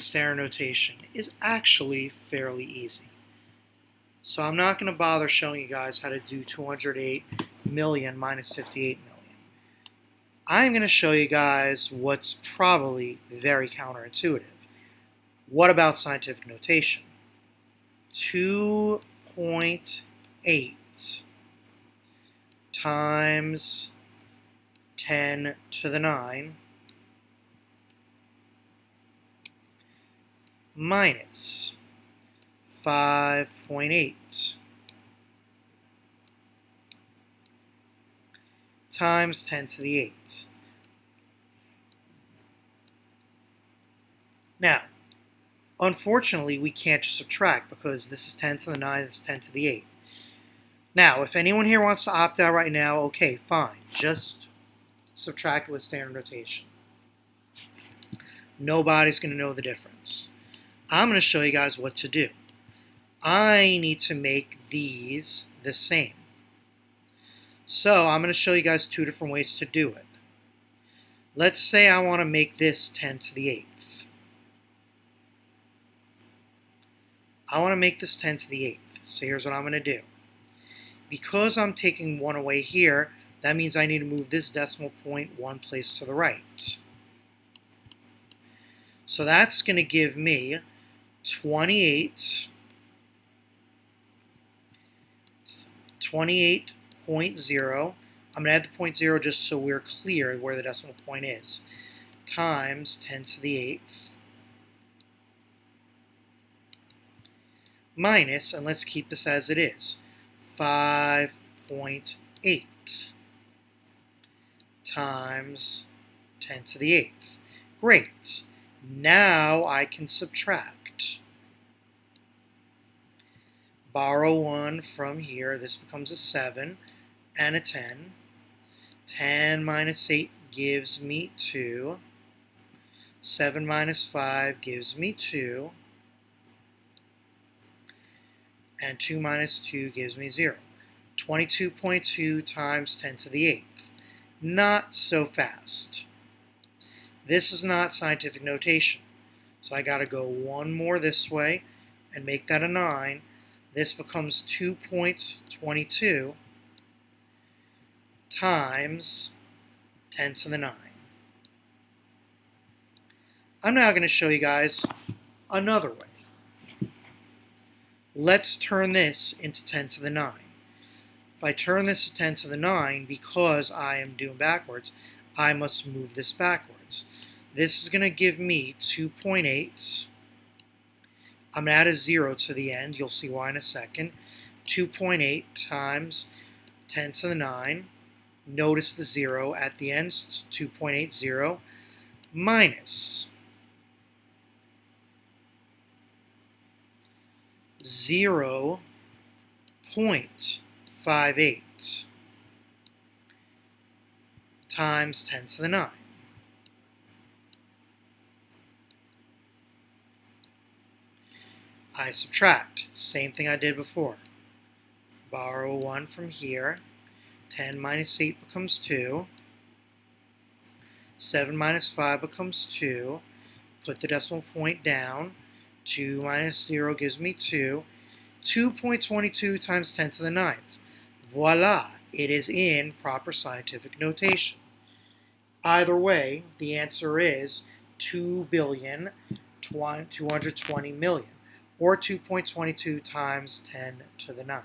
Standard notation is actually fairly easy. So I'm not going to bother showing you guys how to do 208 million minus 58 million. I'm going to show you guys what's probably very counterintuitive. What about scientific notation? 2.8 times 10 to the 9 minus 5.8 times 10 to the 8. Now, unfortunately, we can't just subtract because this is 10 to the 9, this is 10 to the 8. Now, if anyone here wants to opt out right now, okay, fine. Just subtract with standard notation. Nobody's going to know the difference. I'm going to show you guys what to do. I need to make these the same. So I'm going to show you guys two different ways to do it. Let's say I want to make this 10 to the 8th. I want to make this 10 to the 8th. So here's what I'm going to do. Because I'm taking 1 away here, that means I need to move this decimal point 1 place to the right. So that's going to give me 28.0. I'm going to add the 0.0 just so we're clear where the decimal point is. Times 10 to the 8th. Minus, and let's keep this as it is, 5.8 times 10 to the 8th. Great. Now I can subtract. Borrow 1 from here. This becomes a 7 and a 10. 10 minus 8 gives me 2. 7 minus 5 gives me 2. And 2 minus 2 gives me 0. 22.2 times 10 to the 8th. Not so fast. This is not scientific notation. So I got to go one more this way and make that a 9. This becomes 2.22 times 10 to the 9. I'm now going to show you guys another way. Let's turn this into 10 to the 9. If I turn this to 10 to the 9, because I am doing backwards, I must move this backwards. This is going to give me 2.8. I'm going to add a 0 to the end. You'll see why in a second. 2.8 times 10 to the 9. Notice the 0 at the end, 2.80, minus 0.58 times 10 to the 9. I subtract. Same thing I did before. Borrow 1 from here. 10 minus 8 becomes 2. 7 minus 5 becomes 2. Put the decimal point down. 2 minus 0 gives me 2. 2.22 times 10 to the 9th. Voila! It is in proper scientific notation. Either way, the answer is 2,220,000,000, or 2.22 times 10 to the 9.